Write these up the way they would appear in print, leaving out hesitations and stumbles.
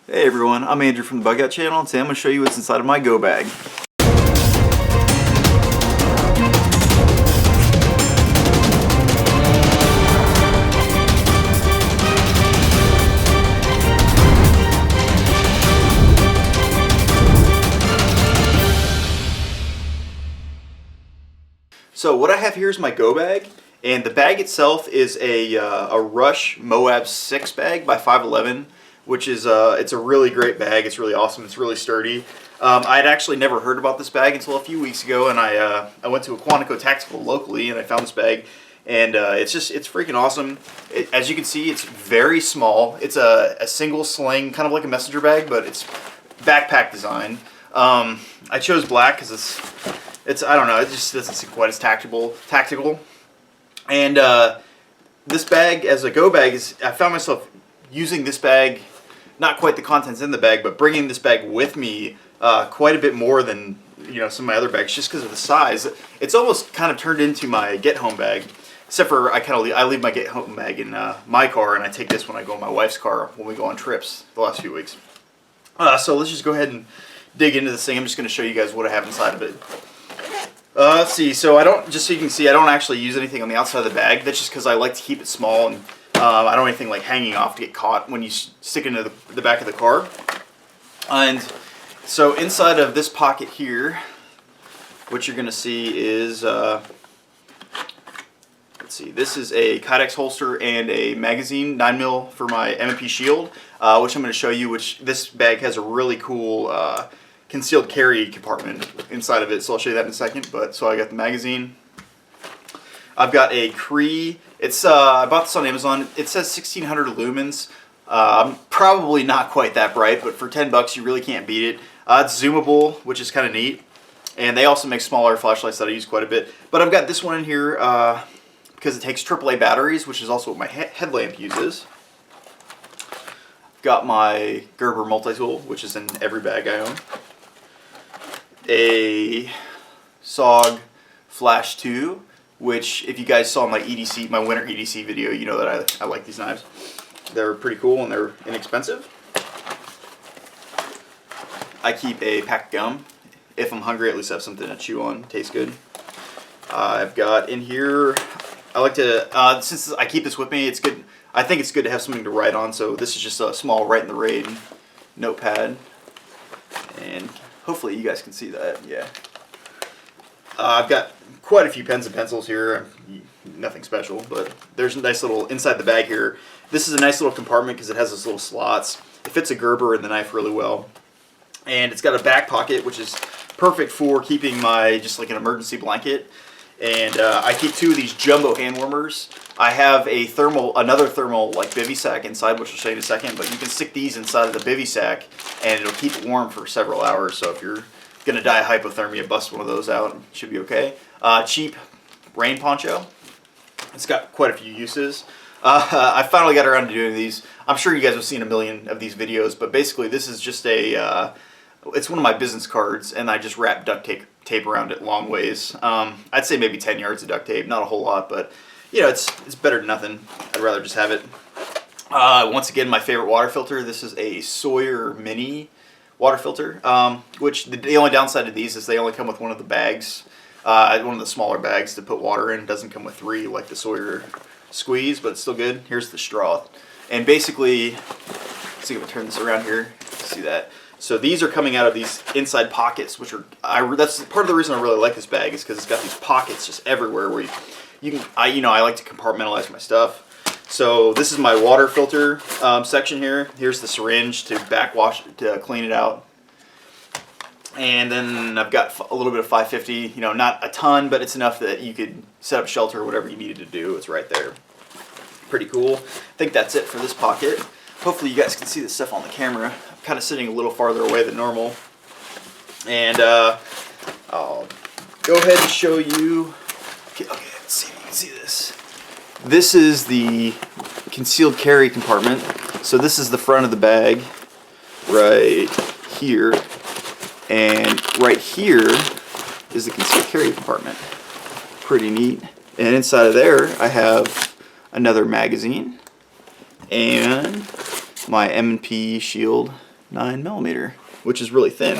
Hey everyone, I'm Andrew from the Bugout channel, and today I'm going to show you what's inside of my go bag. So what I have here is my go bag, and the bag itself is a Rush Moab 6 bag by 511, which is it's a really great bag. It's really awesome. It's really sturdy. I had actually never heard about this bag until a few weeks ago, and I went to a Quantico Tactical locally, and I found this bag, and it's freaking awesome. As you can see, it's very small. It's a single sling, kind of like a messenger bag, but it's backpack design. I chose black because it's I don't know, it just doesn't seem quite as tactical. And this bag as a go bag I found myself using this bag, not quite the contents in the bag, but bringing this bag with me quite a bit more than some of my other bags, just because of the size. It's almost kind of turned into my get home bag, except for I leave my get home bag in my car, and I take this when I go in my wife's car when we go on trips the last few weeks. So let's just go ahead and dig into this thing. I'm just going to show you guys what I have inside of it. Let's see, so just so you can see, I don't actually use anything on the outside of the bag. That's just because I like to keep it small, and I don't want anything like hanging off to get caught when you stick it into the back of the car. And so inside of this pocket here, what you're going to see is, let's see, this is a Kydex holster and a magazine, 9mm for my M&P Shield, which I'm going to show you, which this bag has a really cool concealed carry compartment inside of it, so I'll show you that in a second. But so I got the magazine. I've got a Cree. It's I bought this on Amazon. It says 1600 lumens. I'm probably not quite that bright, but for $10 you really can't beat it. It's zoomable, which is kind of neat, and they also make smaller flashlights that I use quite a bit. But I've got this one in here because it takes AAA batteries, which is also what my headlamp uses. Got my Gerber multi-tool, which is in every bag I own. A SOG Flash 2, which if you guys saw my EDC, my winter EDC video, you know that I like these knives. They're pretty cool and they're inexpensive. I keep a pack of gum. If I'm hungry, at least I have something to chew on. Tastes good. I've got in here, I like to, since I keep this with me, it's good. I think it's good to have something to write on, so this is just a small Write in the Rain notepad. And hopefully you guys can see that, yeah. I've got quite a few pens and pencils here, nothing special, but there's a nice little, inside the bag here, this is a nice little compartment because it has those little slots. It fits a Gerber and the knife really well. And it's got a back pocket, which is perfect for keeping my, just like an emergency blanket. And I keep two of these jumbo hand warmers. I have another thermal like bivy sack inside, which I'll show you in a second, but you can stick these inside of the bivy sack and it'll keep it warm for several hours. So if you're gonna die of hypothermia, bust one of those out, it should be okay. Cheap rain poncho. It's got quite a few uses. I finally got around to doing these. I'm sure you guys have seen a million of these videos, but basically this is just it's one of my business cards, and I just wrap duct tape around it long ways. I'd say maybe 10 yards of duct tape, not a whole lot, but it's better than nothing. I'd rather just have it. Once again, my favorite water filter. This is a Sawyer Mini water filter, which the only downside to these is they only come with one of the bags, one of the smaller bags to put water in. It doesn't come with three like the Sawyer Squeeze, but it's still good. Here's the straw. And basically, let's see if I turn this around here. See that? So these are coming out of these inside pockets, which are that's part of the reason I really like this bag, is because it's got these pockets just everywhere where you can I like to compartmentalize my stuff. So this is my water filter section here. Here's the syringe to backwash to clean it out, and then I've got a little bit of 550. Not a ton, but it's enough that you could set up shelter or whatever you needed to do. It's right there. Pretty cool. I think that's it for this pocket. Hopefully you guys can see this stuff on the camera. I'm kind of sitting a little farther away than normal. And I'll go ahead and show you. Okay, let's see if you can see this. This is the concealed carry compartment. So this is the front of the bag right here. And right here is the concealed carry compartment. Pretty neat. And inside of there I have another magazine and my M&P Shield 9mm, which is really thin.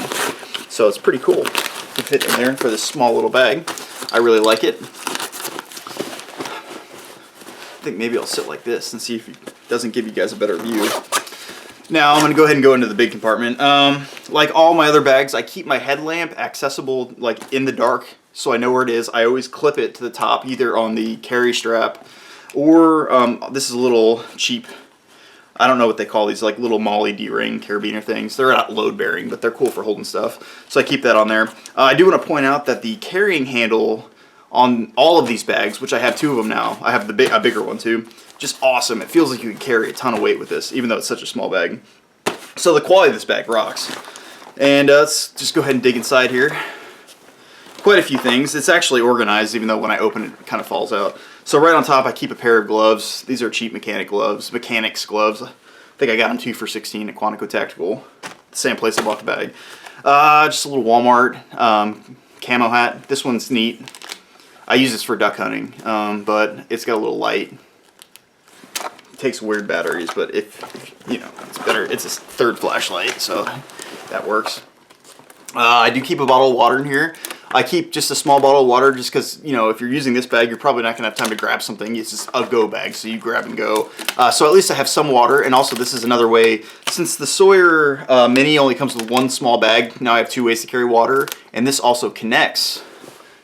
So it's pretty cool to fit in there for this small little bag. I really like it. I think maybe I'll sit like this and see if it doesn't give you guys a better view. Now I'm going to go ahead and go into the big compartment. Like all my other bags, I keep my headlamp accessible like in the dark so I know where it is. I always clip it to the top either on the carry strap or this is a little cheap, I don't know what they call these, like little Molly D-ring carabiner things. They're not load bearing, but they're cool for holding stuff. So I keep that on there. I do want to point out that the carrying handle on all of these bags, which I have 2 of them now, I have a bigger one too, just awesome. It feels like you can carry a ton of weight with this, even though it's such a small bag. So the quality of this bag rocks. And let's just go ahead and dig inside here. Quite a few things. It's actually organized, even though when I open it, it kind of falls out. So right on top, I keep a pair of gloves. These are cheap mechanics gloves. I think I got them 2 for $16 at Quantico Tactical, the same place I bought the bag. Just a little Walmart camo hat. This one's neat. I use this for duck hunting, but it's got a little light. It takes weird batteries, but if you know, it's better. It's a 3rd flashlight, so that works. I do keep a bottle of water in here. I keep just a small bottle of water just because, you know, if you're using this bag, you're probably not going to have time to grab something. It's just a go bag, so you grab and go. So at least I have some water, and also this is another way. Since the Sawyer Mini only comes with 1 small bag, now I have 2 ways to carry water, and this also connects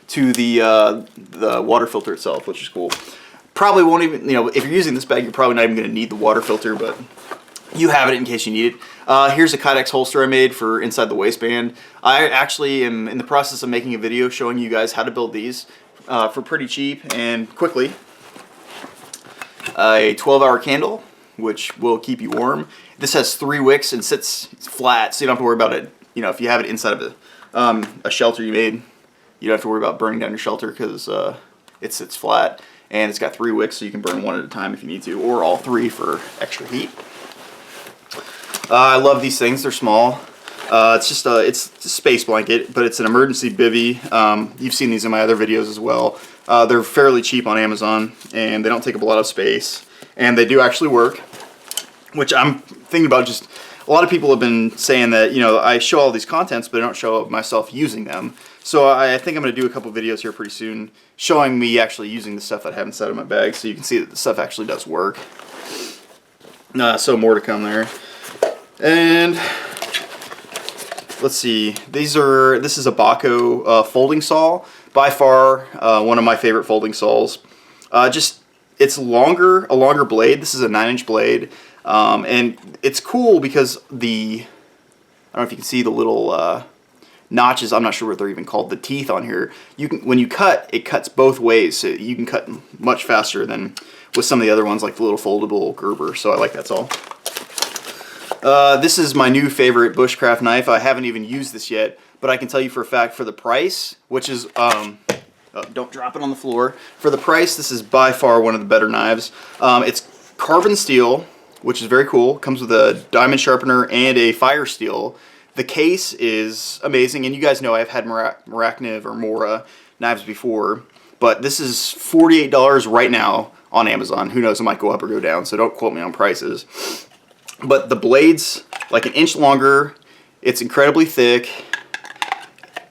to the water filter itself, which is cool. Probably won't even, you know, if you're using this bag, you're probably not even going to need the water filter, but you have it in case you need it. Here's a Kydex holster I made for inside the waistband. I actually am in the process of making a video showing you guys how to build these for pretty cheap and quickly. A 12-hour candle, which will keep you warm. This has 3 wicks and sits flat, so you don't have to worry about it. You know, if you have it inside of a shelter you made, you don't have to worry about burning down your shelter because it sits flat. And it's got 3 wicks, so you can burn 1 at a time if you need to, or all 3 for extra heat. I love these things. They're small. It's just a space blanket, but it's an emergency bivvy. You've seen these in my other videos as well. They're fairly cheap on Amazon, and they don't take up a lot of space, and they do actually work, which I'm thinking about. Just a lot of people have been saying that, you know, I show all these contents, but I don't show myself using them. So I think I'm going to do a couple videos here pretty soon showing me actually using the stuff I have inside of my bag, so you can see that the stuff actually does work. So more to come there. And let's see, this is a Bugout folding saw. By far one of my favorite folding saws. It's a longer blade. This is a 9-inch blade. And it's cool because I don't know if you can see the little notches, I'm not sure what they're even called, the teeth on here. When you cut, it cuts both ways, so you can cut much faster than with some of the other ones like the little foldable Gerber, so I like that saw. This is my new favorite bushcraft knife. I haven't even used this yet, but I can tell you for a fact, for the price, which is, don't drop it on the floor. For the price, this is by far one of the better knives. It's carbon steel, which is very cool. Comes with a diamond sharpener and a fire steel. The case is amazing, and you guys know I've had Maracniv or Mora knives before, but this is $48 right now on Amazon. Who knows, it might go up or go down, so don't quote me on prices. But the blade's like 1 inch longer, it's incredibly thick,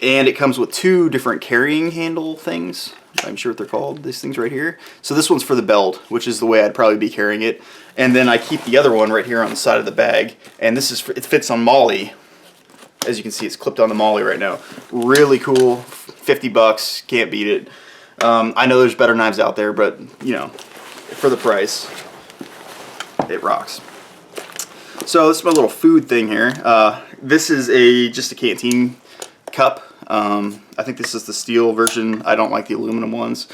and it comes with 2 different carrying handle things. I'm sure what they're called, these things right here. So this one's for the belt, which is the way I'd probably be carrying it. And then I keep the other one right here on the side of the bag, and this is it fits on Molly. As you can see, it's clipped on the Molly right now. Really cool, 50 bucks, can't beat it. I know there's better knives out there, but you know, for the price, it rocks. So this is my little food thing here. This is just a canteen cup. I think this is the steel version. I don't like the aluminum ones.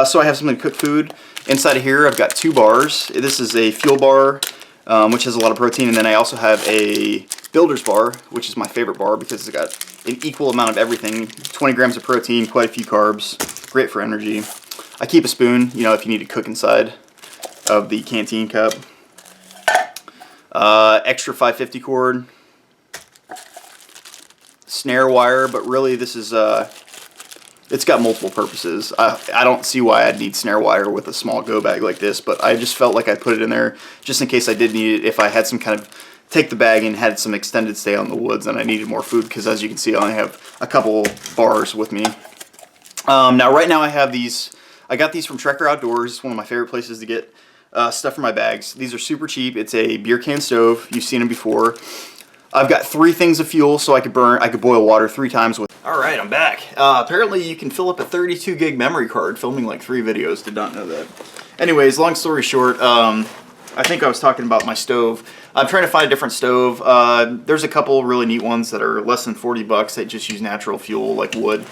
So I have something to cook food. Inside of here I've got 2 bars. This is a fuel bar, which has a lot of protein, and then I also have a builder's bar, which is my favorite bar because it's got an equal amount of everything. 20 grams of protein, quite a few carbs, great for energy. I keep a spoon, you know, if you need to cook inside of the canteen cup. Extra 550 cord, snare wire, but really this is it's got multiple purposes. I don't see why I'd need snare wire with a small go bag like this, but I just felt like I'd put it in there just in case I did need it if I had some kind of take the bag and had some extended stay on the woods, and I needed more food because, as you can see, I only have a couple bars with me. Now, right now I have these. I got these from Trekker Outdoors. It's one of my favorite places to get stuff for my bags. These are super cheap. It's a beer can stove. You've seen them before. I've got 3 things of fuel, so I could boil water 3 times with. All right, I'm back. Apparently, you can fill up a 32 gig memory card filming like 3 videos. Did not know that. Anyways, long story short, I think I was talking about my stove. I'm trying to find a different stove. There's a couple really neat ones that are less than 40 bucks that just use natural fuel like wood.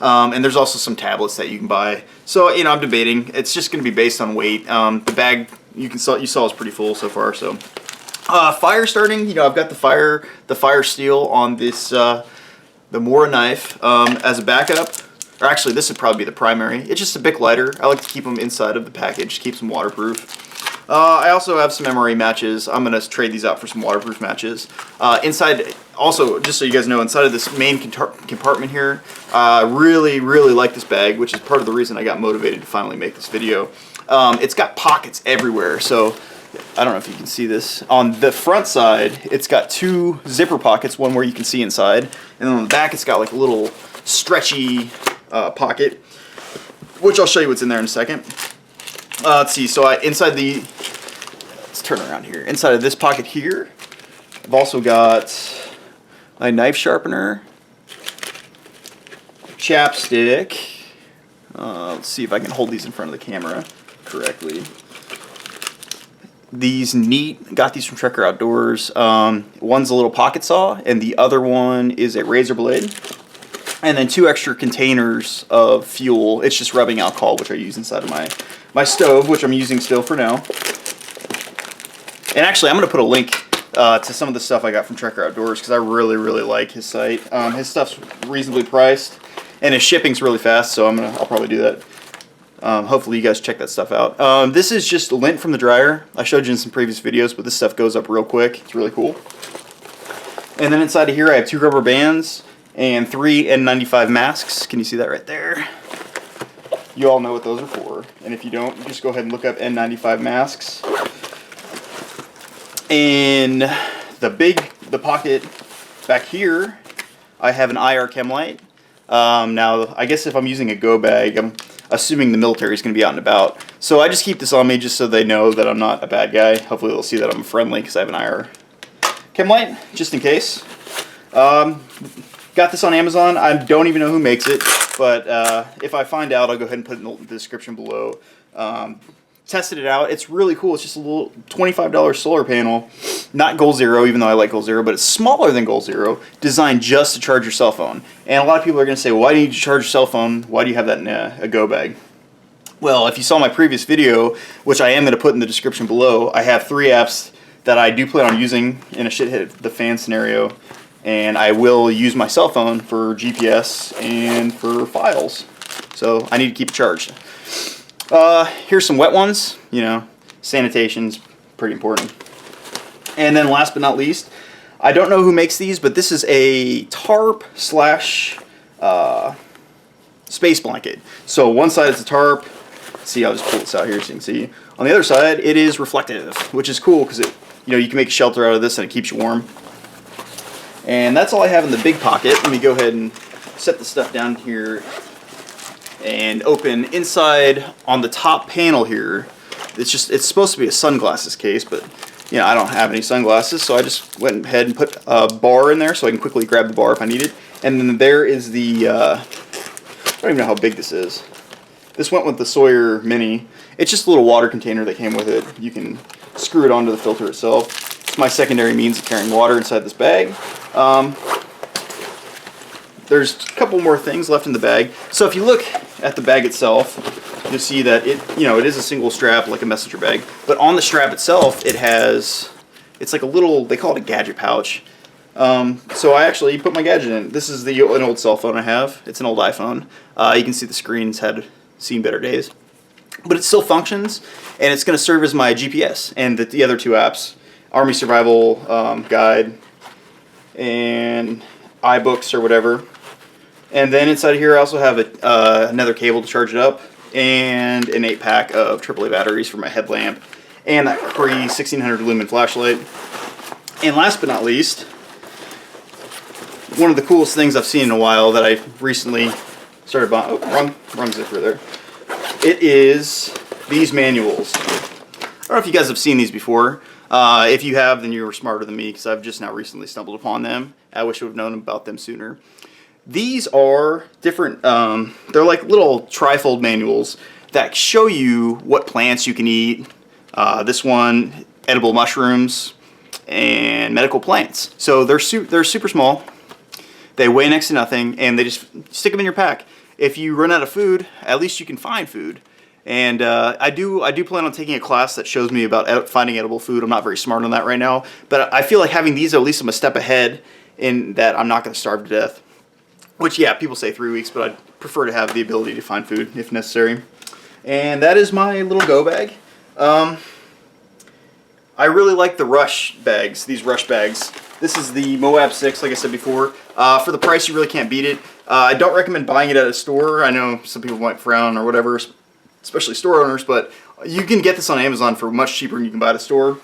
And there's also some tablets that you can buy. So, you know, I'm debating. It's just going to be based on weight. The bag you saw is pretty full so far. So, fire starting. You know, I've got the fire steel on this the Mora knife as a backup. Or actually, this would probably be the primary. It's just a Bic lighter. I like to keep them inside of the package, keeps them waterproof. I also have some MRE matches. I'm going to trade these out for some waterproof matches. Inside, also, just so you guys know, inside of this main compartment here, really like this bag, which is part of the reason I got motivated to finally make this video. It's got pockets everywhere, so I don't know if you can see this. On the front side, it's got 2 zipper pockets, one where you can see inside, and then on the back it's got like a little stretchy pocket, which I'll show you what's in there in a second. Let's see, so let's turn around here. Inside of this pocket here, I've also got my knife sharpener, chapstick. Let's see if I can hold these in front of the camera correctly. These got these from Trekker Outdoors. One's a little pocket saw, and the other one is a razor blade. And then 2 extra containers of fuel. It's just rubbing alcohol, which I use inside of my stove, which I'm using still for now. And actually, I'm going to put a link to some of the stuff I got from Trekker Outdoors because I really like his site. His stuff's reasonably priced, and his shipping's really fast, so I'll probably do that. Hopefully you guys check that stuff out. This is just lint from the dryer. I showed you in some previous videos, but this stuff goes up real quick. It's really cool. And then inside of here, I have 2 rubber bands and 3 N95 masks. Can you see that right there? You all know what those are for. And if you don't, just go ahead and look up N95 masks. In the pocket back here, I have an IR chem light. Now, I guess if I'm using a go bag, I'm assuming the military is going to be out and about. So I just keep this on me just so they know that I'm not a bad guy. Hopefully they'll see that I'm friendly because I have an IR chem light, just in case. Got this on Amazon. I don't even know who makes it, but if I find out, I'll go ahead and put it in the description below. Tested it out. It's really cool. It's just a little $25 solar panel. Not Goal Zero, even though I like Goal Zero, but it's smaller than Goal Zero, designed just to charge your cell phone. And a lot of people are going to say, well, why do you need to charge your cell phone? Why do you have that in a go bag? Well, if you saw my previous video, which I am going to put in the description below, I have 3 apps that I do plan on using in a shit hit the fan scenario. And I will use my cell phone for GPS and for files. So I need to keep it charged. Here's some wet ones. You know, sanitation's pretty important. And then last but not least, I don't know who makes these, but this is a tarp slash space blanket. So one side is a tarp. See, I'll just pull this out here so you can see. On the other side, it is reflective, which is cool because you can make a shelter out of this and it keeps you warm. And that's all I have in the big pocket. Let me go ahead and set the stuff down here and open inside on the top panel here. It's supposed to be a sunglasses case, but I don't have any sunglasses, so I just went ahead and put a bar in there so I can quickly grab the bar if I need it. And then there is the I don't even know how big this is. This went with the Sawyer Mini. It's just a little water container that came with it. You can screw it onto the filter itself. It's my secondary means of carrying water inside this bag. There's a couple more things left in the bag. So if you look at the bag itself, you'll see that it is a single strap like a messenger bag. But on the strap itself, it's like a little, they call it a gadget pouch. So I actually put my gadget in. This is an old cell phone I have. It's an old iPhone. You can see the screen's had seen better days. But it still functions, and it's going to serve as my GPS and the other 2 apps, Army Survival Guide and iBooks or whatever. And then inside of here I also have another cable to charge it up and an 8-pack of AAA batteries for my headlamp and that Cree 1600 lumen flashlight. And last but not least, one of the coolest things I've seen in a while that I recently started buying. Oh, wrong zipper there. It is these manuals. I don't know if you guys have seen these before. If you have, then you were smarter than me because I've just now recently stumbled upon them. I wish I would have known about them sooner. These are different, they're like little trifold manuals that show you what plants you can eat. This one, edible mushrooms and medical plants. So they're super small. They weigh next to nothing, and they just stick them in your pack. If you run out of food, at least you can find food. And I do plan on taking a class that shows me about finding edible food. I'm not very smart on that right now, but I feel like having these, at least I'm a step ahead in that I'm not going to starve to death. Which, yeah, people say 3 weeks, but I'd prefer to have the ability to find food if necessary. And that is my little go bag. I really like the Rush bags, these Rush bags. This is the Moab 6, like I said before. For the price, you really can't beat it. I don't recommend buying it at a store. I know some people might frown or whatever, especially store owners, but you can get this on Amazon for much cheaper than you can buy at a store.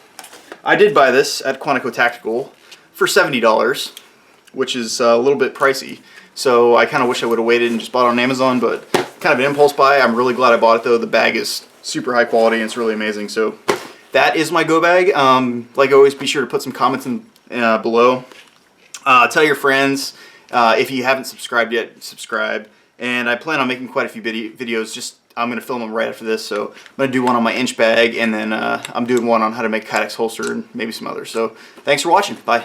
I did buy this at Quantico Tactical for $70, which is a little bit pricey. So I kind of wish I would have waited and just bought it on Amazon, but kind of an impulse buy. I'm really glad I bought it though. The bag is super high quality and it's really amazing. So that is my go bag. Like always, be sure to put some comments in below. Tell your friends. If you haven't subscribed yet, subscribe. And I plan on making quite a few videos. I'm going to film them right after this. So I'm going to do one on my inch bag, and then I'm doing one on how to make a Kydex holster and maybe some others. So thanks for watching. Bye.